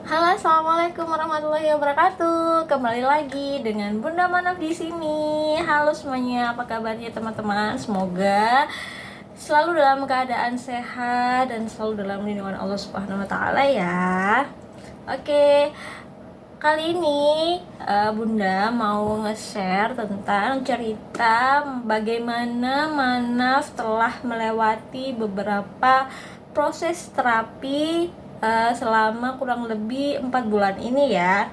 Halo, assalamualaikum warahmatullahi wabarakatuh. Kembali lagi dengan Bunda Manaf di sini. Halo semuanya, apa kabarnya teman-teman? Semoga selalu dalam keadaan sehat dan selalu dalam lindungan Allah Subhanahu Wa Taala ya. Oke, kali ini Bunda mau nge-share tentang cerita bagaimana Manaf telah melewati beberapa proses terapi selama kurang lebih 4 bulan ini ya.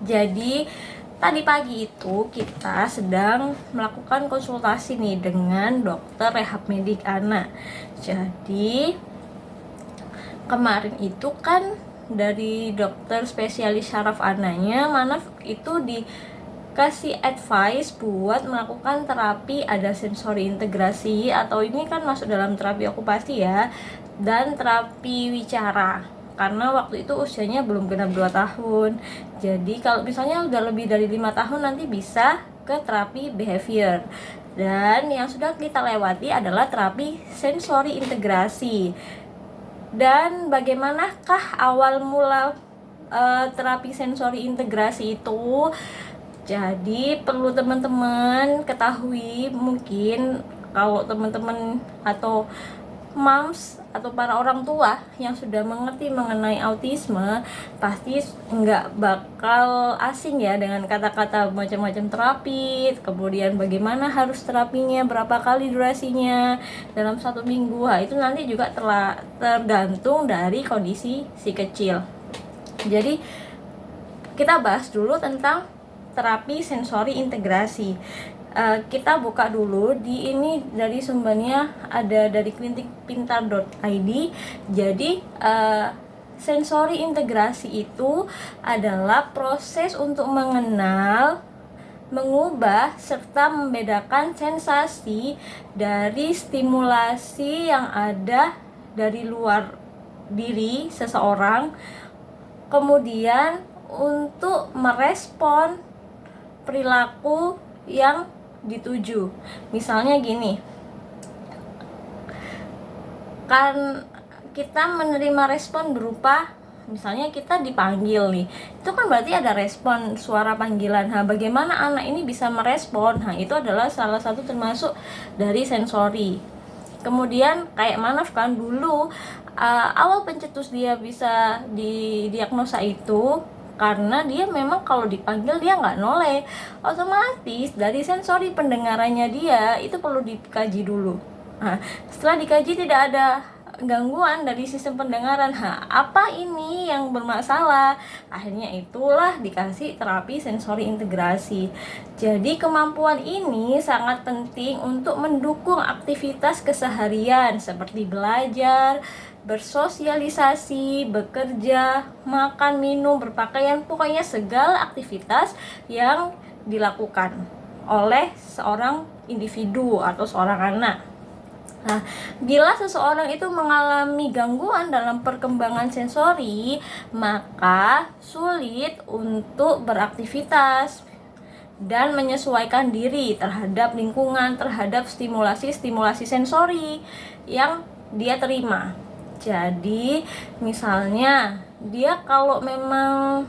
Jadi tadi pagi itu kita sedang melakukan konsultasi nih dengan dokter rehab medik anak. Jadi kemarin itu kan dari dokter spesialis syaraf anaknya, Manaf itu dikasih advice buat melakukan terapi ada sensori integrasi, atau ini kan masuk dalam terapi okupasi ya, dan terapi wicara, karena waktu itu usianya belum genap 2 tahun. Jadi kalau misalnya udah lebih dari 5 tahun nanti bisa ke terapi behavior. Dan yang sudah kita lewati adalah terapi sensori integrasi. Dan bagaimanakah awal mula terapi sensori integrasi itu? Jadi perlu teman-teman ketahui, mungkin kalau teman-teman atau moms atau para orang tua yang sudah mengerti mengenai autisme pasti nggak bakal asing ya dengan kata-kata macam-macam terapi, kemudian bagaimana harus terapinya, berapa kali durasinya dalam 1 minggu. Itu nanti juga telah tergantung dari kondisi si kecil. Jadi kita bahas dulu tentang terapi sensori integrasi. Kita buka dulu di ini, dari sumbernya ada dari klinikpintar.id. Jadi sensori integrasi itu adalah proses untuk mengenal, mengubah, serta membedakan sensasi dari stimulasi yang ada dari luar diri seseorang, kemudian untuk merespon perilaku yang dituju. Misalnya gini, kan kita menerima respon berupa, misalnya kita dipanggil nih, itu kan berarti ada respon suara panggilan. Bagaimana anak ini bisa merespon? Itu adalah salah satu termasuk dari sensori. Kemudian kayak Manaf kan dulu awal pencetus dia bisa didiagnosa itu karena dia memang kalau dipanggil dia nggak noleh. Otomatis dari sensori pendengarannya dia itu perlu dikaji dulu. Setelah dikaji tidak ada gangguan dari sistem pendengaran, apa ini yang bermasalah? Akhirnya itulah dikasih terapi sensori integrasi. Jadi kemampuan ini sangat penting untuk mendukung aktivitas keseharian seperti belajar, bersosialisasi, bekerja, makan, minum, berpakaian, pokoknya segala aktivitas yang dilakukan oleh seorang individu atau seorang anak. Bila seseorang itu mengalami gangguan dalam perkembangan sensori, maka sulit untuk beraktivitas dan menyesuaikan diri terhadap lingkungan, terhadap stimulasi sensori yang dia terima. Jadi misalnya dia kalau memang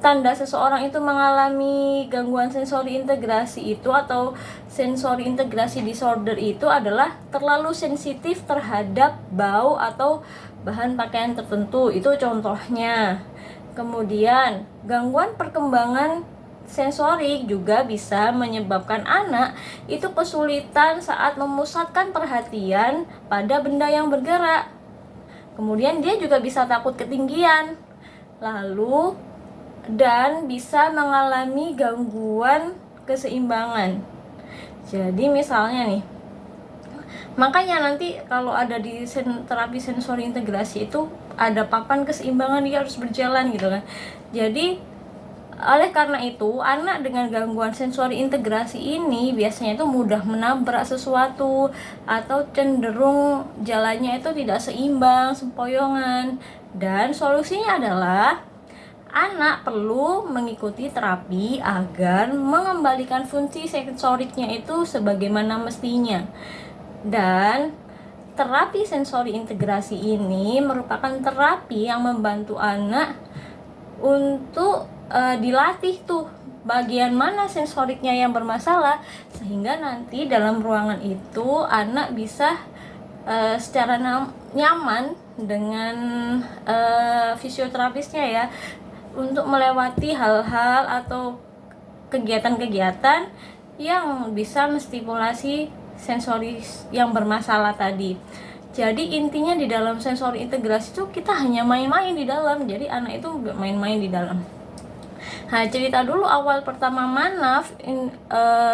tanda seseorang itu mengalami gangguan sensori integrasi itu atau sensori integrasi disorder itu adalah terlalu sensitif terhadap bau atau bahan pakaian tertentu, itu contohnya. Kemudian gangguan perkembangan sensorik juga bisa menyebabkan anak itu kesulitan saat memusatkan perhatian pada benda yang bergerak. Kemudian dia juga bisa takut ketinggian, lalu dan bisa mengalami gangguan keseimbangan. Jadi misalnya nih, makanya nanti kalau ada di terapi sensori integrasi itu ada papan keseimbangan, dia harus berjalan gitu kan. Jadi oleh karena itu, anak dengan gangguan sensori integrasi ini biasanya itu mudah menabrak sesuatu atau cenderung jalannya itu tidak seimbang, sempoyongan. Dan solusinya adalah anak perlu mengikuti terapi agar mengembalikan fungsi sensoriknya itu sebagaimana mestinya. Dan terapi sensori integrasi ini merupakan terapi yang membantu anak untuk dilatih tuh bagian mana sensoriknya yang bermasalah, sehingga nanti dalam ruangan itu anak bisa secara nyaman dengan fisioterapisnya ya, untuk melewati hal-hal atau kegiatan-kegiatan yang bisa menstimulasi sensori yang bermasalah tadi. Jadi intinya di dalam sensori integrasi itu kita hanya main-main di dalam, jadi anak itu main-main di dalam. Nah, cerita dulu awal pertama Manaf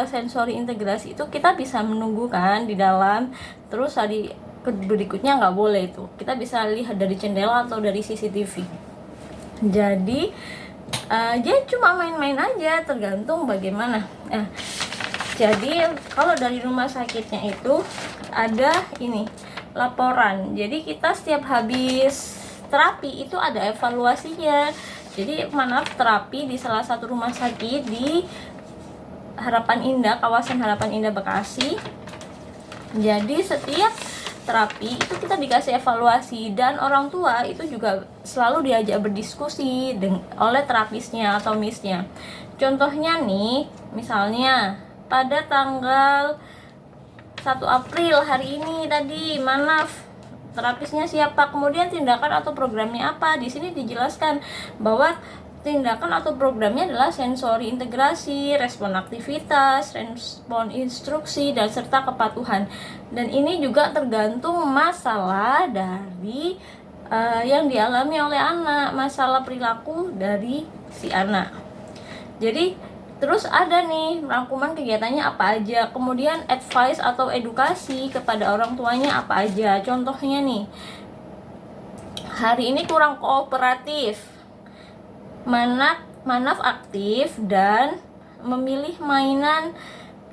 sensori integrasi itu kita bisa menunggu kan di dalam, terus hari berikutnya nggak boleh itu, kita bisa lihat dari jendela atau dari CCTV. Jadi dia cuma main-main aja, tergantung bagaimana. Jadi kalau dari rumah sakitnya itu ada ini laporan. Jadi kita setiap habis terapi itu ada evaluasinya. Jadi Manaf terapi di salah satu rumah sakit di Harapan Indah, kawasan Harapan Indah Bekasi. Jadi setiap terapi itu kita dikasih evaluasi, dan orang tua itu juga selalu diajak berdiskusi oleh terapisnya atau misnya. Contohnya nih, misalnya pada tanggal 1 April hari ini tadi Manaf terapisnya siapa, kemudian tindakan atau programnya apa. Di sini dijelaskan bahwa tindakan atau programnya adalah sensori integrasi, respon aktivitas, respon instruksi, dan serta kepatuhan. Dan ini juga tergantung masalah dari yang dialami oleh anak, masalah perilaku dari si anak. Jadi terus ada nih rangkuman kegiatannya apa aja, kemudian advice atau edukasi kepada orang tuanya apa aja. Contohnya nih, hari ini kurang kooperatif, Manaf aktif dan memilih mainan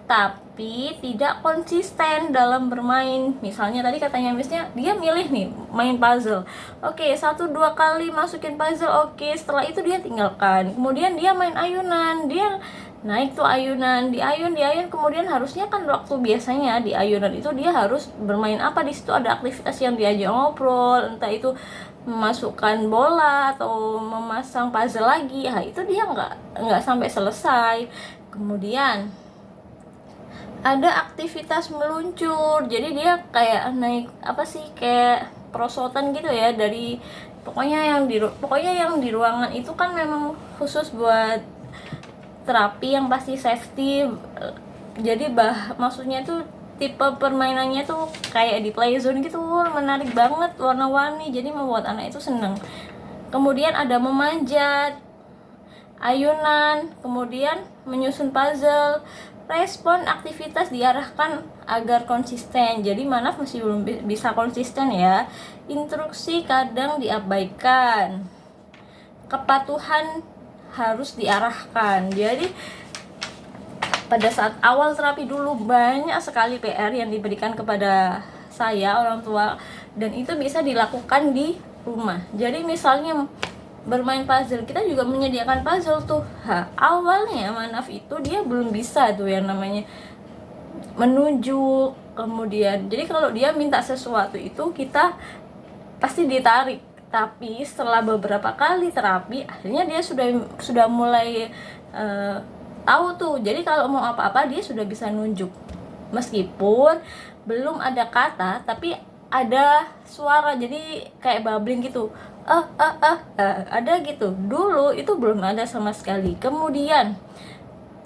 tapi tidak konsisten dalam bermain. Misalnya tadi katanya misnya dia milih nih main puzzle, oke 1-2 kali masukin puzzle, oke, setelah itu dia tinggalkan. Kemudian dia main ayunan, dia naik tuh ayunan, diayun, kemudian harusnya kan waktu biasanya di ayunan itu dia harus bermain apa, di situ ada aktivitas yang diajak ngobrol, entah itu memasukkan bola atau memasang puzzle lagi. Ya itu dia nggak sampai selesai. Kemudian ada aktivitas meluncur, jadi dia kayak naik kayak perosotan gitu ya, dari pokoknya yang di ruangan itu kan memang khusus buat terapi yang pasti safety. Jadi maksudnya tuh tipe permainannya tuh kayak di playzone gitu, menarik banget, warna-warni, jadi membuat anak itu seneng. Kemudian ada memanjat, ayunan, kemudian menyusun puzzle. Respon aktivitas diarahkan agar konsisten, jadi Manaf masih belum bisa konsisten ya. Instruksi kadang diabaikan, kepatuhan harus diarahkan. Jadi pada saat awal terapi dulu banyak sekali PR yang diberikan kepada saya orang tua, dan itu bisa dilakukan di rumah. Jadi misalnya bermain puzzle, kita juga menyediakan puzzle tuh. Awalnya Manaf itu dia belum bisa tuh yang namanya menunjuk, kemudian jadi kalau dia minta sesuatu itu kita pasti ditarik. Tapi setelah beberapa kali terapi, akhirnya dia sudah mulai tahu tuh. Jadi kalau mau apa-apa dia sudah bisa nunjuk, meskipun belum ada kata tapi ada suara, jadi kayak babbling gitu, ada gitu. Dulu itu belum ada sama sekali. Kemudian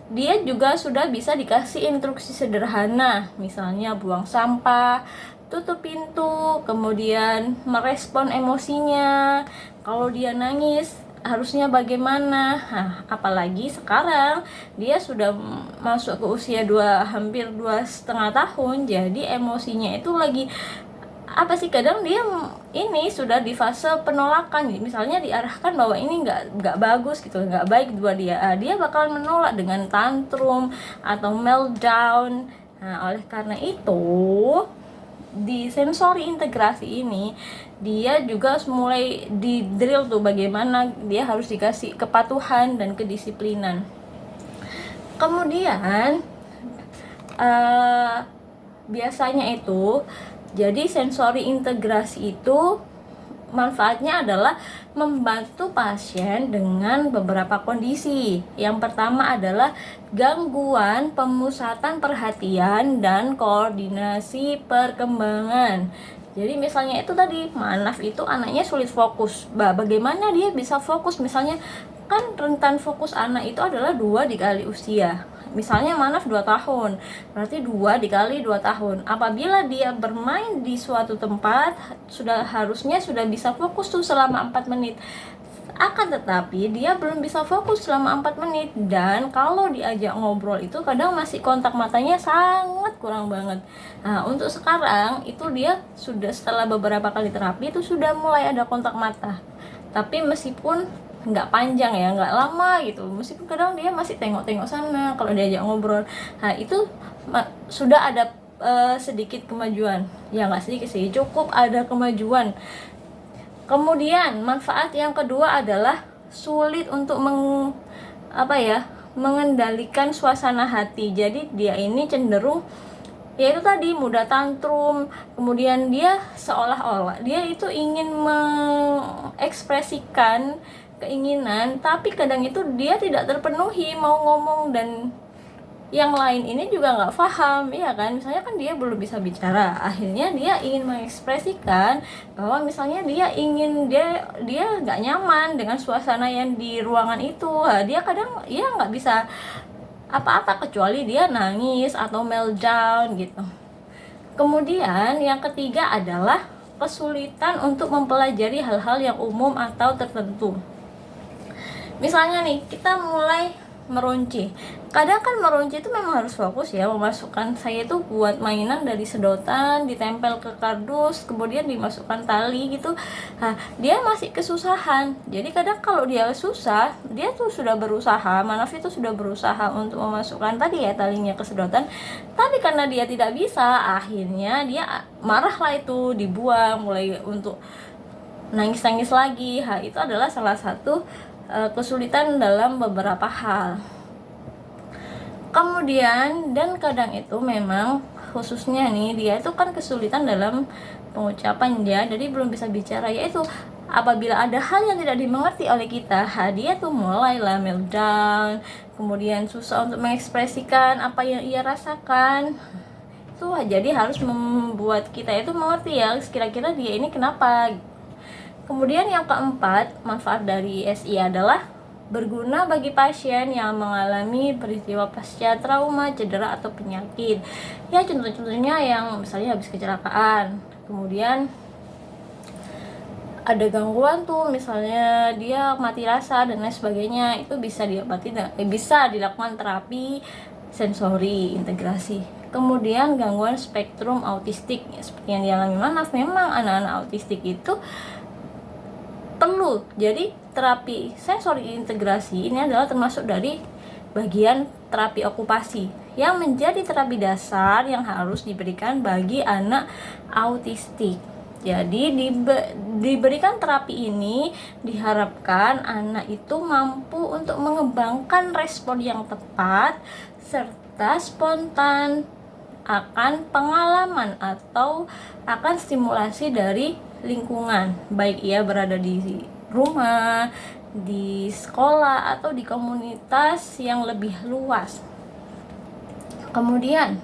dia juga sudah bisa dikasih instruksi sederhana, misalnya buang sampah, tutup pintu, kemudian merespon emosinya. Kalau dia nangis harusnya bagaimana. Apalagi sekarang dia sudah masuk ke usia hampir 2,5 tahun, jadi emosinya itu lagi kadang dia ini sudah di fase penolakan. Misalnya diarahkan bahwa ini nggak bagus gitu, nggak baik buat dia bakal menolak dengan tantrum atau meltdown. Oleh karena itu di sensori integrasi ini dia juga mulai di drill tuh bagaimana dia harus dikasih kepatuhan dan kedisiplinan. Kemudian biasanya itu Jadi sensori integrasi itu manfaatnya adalah membantu pasien dengan beberapa kondisi. Yang pertama adalah gangguan pemusatan perhatian dan koordinasi perkembangan. Jadi misalnya itu tadi, manaf itu anaknya sulit fokus. Bagaimana dia bisa fokus? Misalnya kan rentan fokus anak itu adalah 2 dikali usia. Misalnya manaf 2 tahun, berarti 2 dikali 2 tahun. Apabila dia bermain di suatu tempat, harusnya sudah bisa fokus tuh selama 4 menit. Akan tetapi dia belum bisa fokus selama 4 menit. Dan kalau diajak ngobrol itu kadang masih kontak matanya sangat kurang banget. Nah, untuk sekarang itu dia sudah, setelah beberapa kali terapi itu sudah mulai ada kontak mata. Tapi meskipun nggak panjang ya, nggak lama gitu, meskipun kadang dia masih tengok-tengok sana kalau diajak ngobrol. Nah itu sudah ada sedikit kemajuan, ya nggak sedikit sih, cukup ada kemajuan. Kemudian manfaat yang kedua adalah sulit untuk mengendalikan suasana hati. Jadi dia ini cenderung, yaitu tadi, mudah tantrum. Kemudian dia seolah-olah dia itu ingin mengekspresikan keinginan, tapi kadang itu dia tidak terpenuhi, mau ngomong dan yang lain ini juga nggak paham, ya kan? Misalnya kan dia belum bisa bicara, akhirnya dia ingin mengekspresikan bahwa misalnya dia nggak nyaman dengan suasana yang di ruangan itu. Nah, dia kadang ya nggak bisa apa-apa kecuali dia nangis atau meltdown gitu. Kemudian yang ketiga adalah kesulitan untuk mempelajari hal-hal yang umum atau tertentu. Misalnya nih, kita mulai meronce. Kadang kan meronce itu memang harus fokus ya, memasukkan, saya itu buat mainan dari sedotan ditempel ke kardus, kemudian dimasukkan tali gitu. Nah, dia masih kesusahan. Jadi kadang kalau dia susah, dia tuh sudah berusaha, manaf itu sudah berusaha untuk memasukkan tadi ya talinya ke sedotan, tapi karena dia tidak bisa, akhirnya dia marah lah, itu dibuang, mulai untuk nangis-nangis lagi. Itu adalah salah satu kesulitan dalam beberapa hal. Kemudian dan kadang itu memang khususnya nih, dia itu kan kesulitan dalam pengucapan dia, jadi belum bisa bicara, yaitu apabila ada hal yang tidak dimengerti oleh kita, dia tuh mulailah meltdown, kemudian susah untuk mengekspresikan apa yang ia rasakan. Itu jadi harus membuat kita itu mengerti ya, kira-kira dia ini kenapa. Kemudian yang keempat, manfaat dari SI adalah berguna bagi pasien yang mengalami peristiwa pasca trauma, cedera, atau penyakit. Ya contoh-contohnya yang misalnya habis kecelakaan, kemudian ada gangguan tuh, misalnya dia mati rasa dan lain sebagainya, itu bisa diobati, bisa dilakukan terapi sensori integrasi. Kemudian gangguan spektrum autistik, seperti yang dialami manaf, memang anak-anak autistik itu perlu. Jadi terapi sensori integrasi ini adalah termasuk dari bagian terapi okupasi yang menjadi terapi dasar yang harus diberikan bagi anak autistik. Jadi diberikan terapi ini diharapkan anak itu mampu untuk mengembangkan respon yang tepat serta spontan akan pengalaman atau akan stimulasi dari lingkungan, baik ia berada di rumah, di sekolah, atau di komunitas yang lebih luas. Kemudian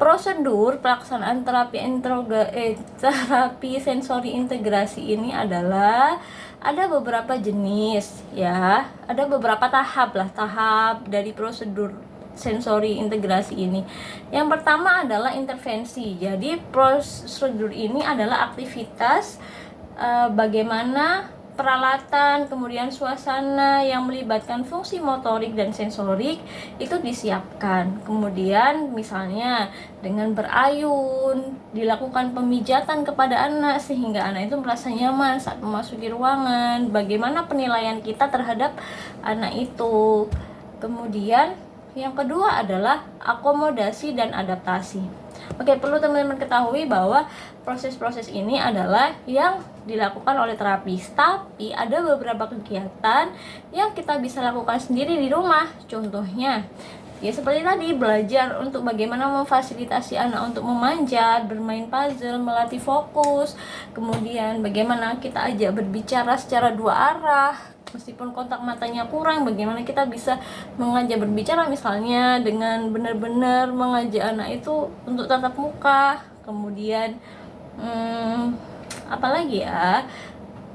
prosedur pelaksanaan terapi sensori integrasi ini adalah ada beberapa jenis ya, ada beberapa tahap dari prosedur sensori integrasi ini. Yang pertama adalah intervensi. Jadi prosedur ini adalah aktivitas bagaimana peralatan, kemudian suasana yang melibatkan fungsi motorik dan sensorik itu disiapkan. Kemudian misalnya dengan berayun, dilakukan pemijatan kepada anak sehingga anak itu merasa nyaman saat memasuki ruangan. Bagaimana penilaian kita terhadap anak itu. Kemudian yang kedua adalah akomodasi dan adaptasi. Oke, perlu teman-teman ketahui bahwa proses-proses ini adalah yang dilakukan oleh terapis, tapi ada beberapa kegiatan yang kita bisa lakukan sendiri di rumah. Contohnya, Ya seperti tadi, belajar untuk bagaimana memfasilitasi anak untuk memanjat, bermain puzzle, melatih fokus, kemudian bagaimana kita ajak berbicara secara dua arah, meskipun kontak matanya kurang, bagaimana kita bisa mengajak berbicara misalnya dengan benar-benar mengajak anak itu untuk tatap muka, kemudian apalagi ya,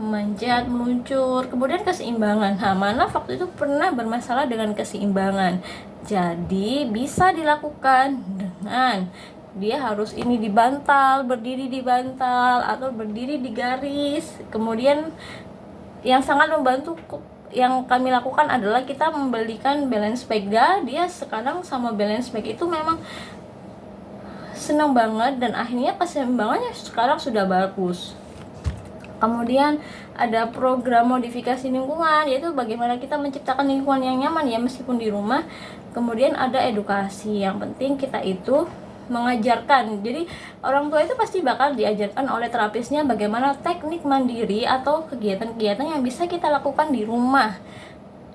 memanjat, meluncur, kemudian keseimbangan. Mana waktu itu pernah bermasalah dengan keseimbangan, jadi bisa dilakukan dengan dia harus ini di bantal, berdiri di bantal, atau berdiri di garis. Kemudian yang sangat membantu yang kami lakukan adalah kita membelikan balance bag. Dia sekarang sama balance bag itu memang senang banget, dan akhirnya keseimbangannya sekarang sudah bagus. Kemudian ada program modifikasi lingkungan, yaitu bagaimana kita menciptakan lingkungan yang nyaman ya meskipun di rumah. Kemudian ada edukasi, yang penting kita itu mengajarkan. Jadi orang tua itu pasti bakal diajarkan oleh terapisnya bagaimana teknik mandiri atau kegiatan-kegiatan yang bisa kita lakukan di rumah.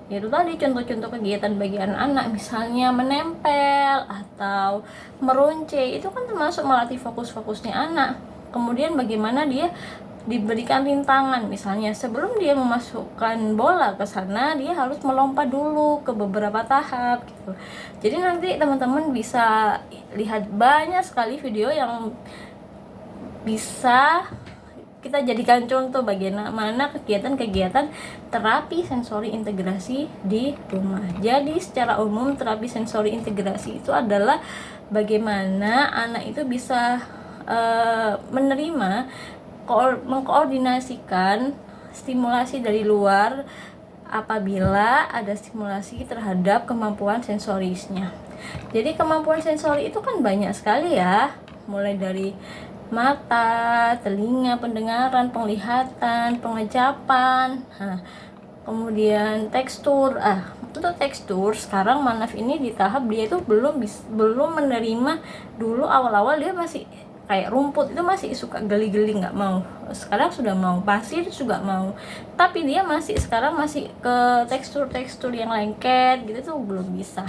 Yaitu tadi contoh-contoh kegiatan bagi anak-anak, misalnya menempel atau meruncing, itu kan termasuk melatih fokus-fokusnya anak. Kemudian bagaimana dia diberikan rintangan, misalnya sebelum dia memasukkan bola ke sana, dia harus melompat dulu ke beberapa tahap gitu. Jadi nanti teman-teman bisa lihat banyak sekali video yang bisa kita jadikan contoh bagaimana kegiatan-kegiatan terapi sensori integrasi di rumah. Jadi secara umum terapi sensori integrasi itu adalah bagaimana anak itu bisa menerima, mengkoordinasikan stimulasi dari luar apabila ada stimulasi terhadap kemampuan sensorisnya. Jadi kemampuan sensori itu kan banyak sekali ya, mulai dari mata, telinga, pendengaran, penglihatan, pengecapan, kemudian tekstur. Untuk tekstur sekarang Manaf ini di tahap dia itu belum menerima. Dulu awal-awal dia masih kayak rumput itu masih suka geli-geli, nggak mau. Sekarang sudah mau, pasir juga mau, tapi dia sekarang masih ke tekstur-tekstur yang lengket gitu tuh belum bisa.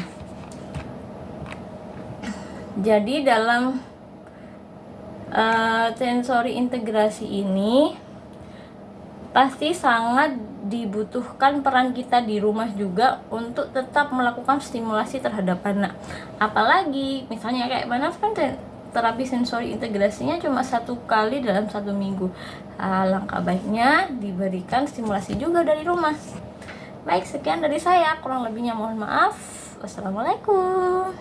Jadi dalam sensori integrasi ini pasti sangat dibutuhkan peran kita di rumah juga untuk tetap melakukan stimulasi terhadap anak. Apalagi misalnya kayak Manaf kan terapi sensori integrasinya cuma 1 kali dalam 1 minggu. Langkah baiknya diberikan stimulasi juga dari rumah. Baik, sekian dari saya, kurang lebihnya mohon maaf. Wassalamualaikum.